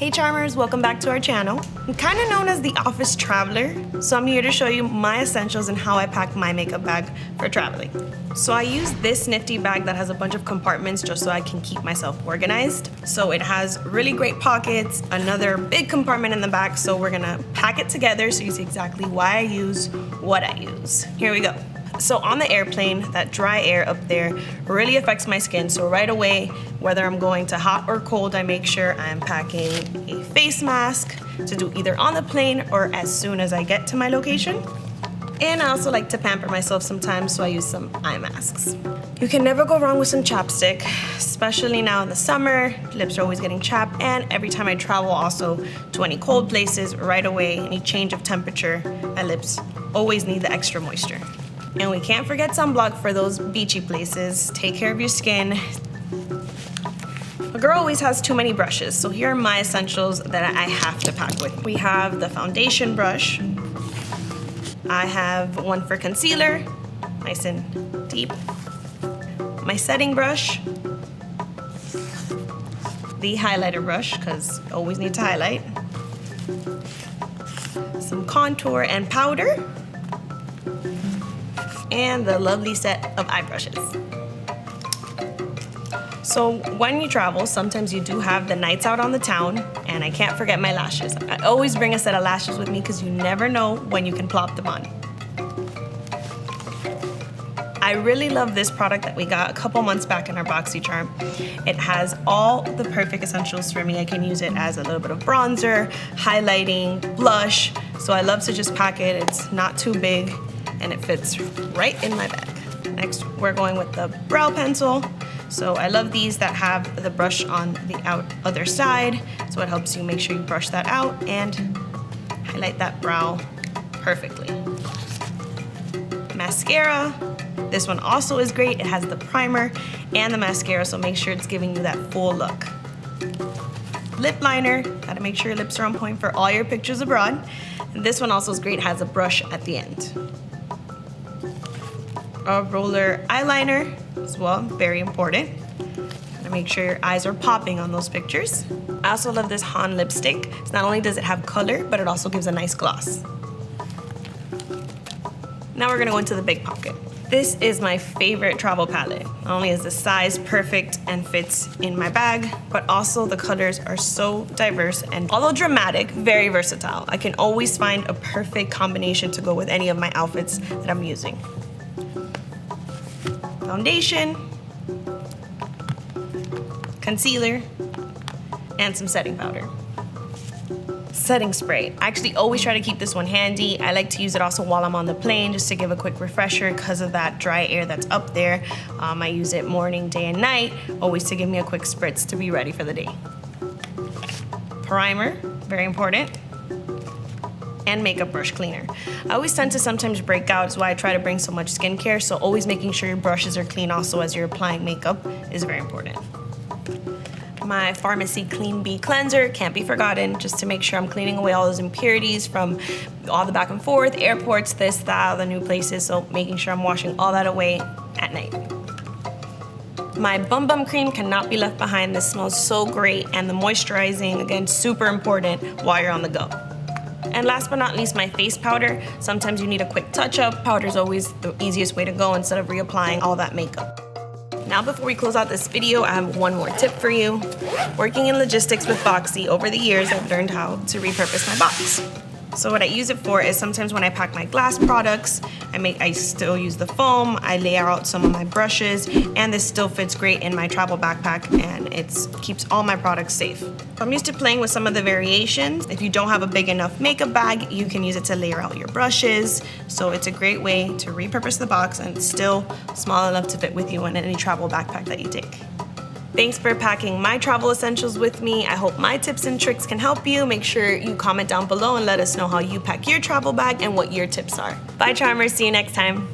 Hey Charmers, welcome back to our channel. I'm kind of known as the office traveler, so I'm here to show you my essentials and how I pack my makeup bag for traveling. So I use this nifty bag that has a bunch of compartments just so I can keep myself organized. So it has really great pockets, another big compartment in the back, so we're gonna pack it together so you see exactly why I use what I use. Here we go. So on the airplane, that dry air up there really affects my skin. So right away, whether I'm going to hot or cold, I make sure I'm packing a face mask to do either on the plane or as soon as I get to my location. And I also like to pamper myself sometimes, so I use some eye masks. You can never go wrong with some chapstick, especially now in the summer. Lips are always getting chapped, and every time I travel also to any cold places, right away, any change of temperature, my lips always need the extra moisture. And we can't forget sunblock for those beachy places. Take care of your skin. A girl always has too many brushes, so here are my essentials that I have to pack with. We have the foundation brush. I have one for concealer, nice and deep. My setting brush. The highlighter brush, because I always need to highlight. Some contour and powder. And the lovely set of eye brushes. So when you travel, sometimes you do have the nights out on the town, and I can't forget my lashes. I always bring a set of lashes with me because you never know when you can plop them on. I really love this product that we got a couple months back in our Boxycharm. It has all the perfect essentials for me. I can use it as a little bit of bronzer, highlighting, blush. So I love to just pack it. It's not too big, and it fits right in my bag. Next, we're going with the brow pencil. So I love these that have the brush on the other side. So it helps you make sure you brush that out and highlight that brow perfectly. Mascara. This one also is great. It has the primer and the mascara, so make sure it's giving you that full look. Lip liner. Gotta make sure your lips are on point for all your pictures abroad. And this one also is great. It has a brush at the end. A roller eyeliner as well, very important. Gotta make sure your eyes are popping on those pictures. I also love this Han lipstick. So not only does it have color, but it also gives a nice gloss. Now we're gonna go into the big pocket. This is my favorite travel palette. Not only is the size perfect and fits in my bag, but also the colors are so diverse and although dramatic, very versatile. I can always find a perfect combination to go with any of my outfits that I'm using. Foundation, concealer, and some setting powder. Setting spray. I actually always try to keep this one handy. I like to use it also while I'm on the plane just to give a quick refresher because of that dry air that's up there. I use it morning, day, and night, always to give me a quick spritz to be ready for the day. Primer, very important. And makeup brush cleaner. I always tend to sometimes break out, is why I try to bring so much skincare, so always making sure your brushes are clean also as you're applying makeup is very important. My Pharmacy Clean Bee Cleanser can't be forgotten, just to make sure I'm cleaning away all those impurities from all the back and forth, airports, this, that, the new places, so making sure I'm washing all that away at night. My Bum Bum Cream cannot be left behind. This smells so great, and the moisturizing, again, super important while you're on the go. And last but not least, my face powder. Sometimes you need a quick touch-up. Powder is always the easiest way to go instead of reapplying all that makeup. Now before we close out this video, I have one more tip for you. Working in logistics with Boxy, over the years I've learned how to repurpose my box. So what I use it for is sometimes when I pack my glass products, I still use the foam, I layer out some of my brushes, and this still fits great in my travel backpack, and it keeps all my products safe. So I'm used to playing with some of the variations. If you don't have a big enough makeup bag, you can use it to layer out your brushes. So it's a great way to repurpose the box and it's still small enough to fit with you in any travel backpack that you take. Thanks for packing my travel essentials with me. I hope my tips and tricks can help you. Make sure you comment down below and let us know how you pack your travel bag and what your tips are. Bye Charmers, see you next time.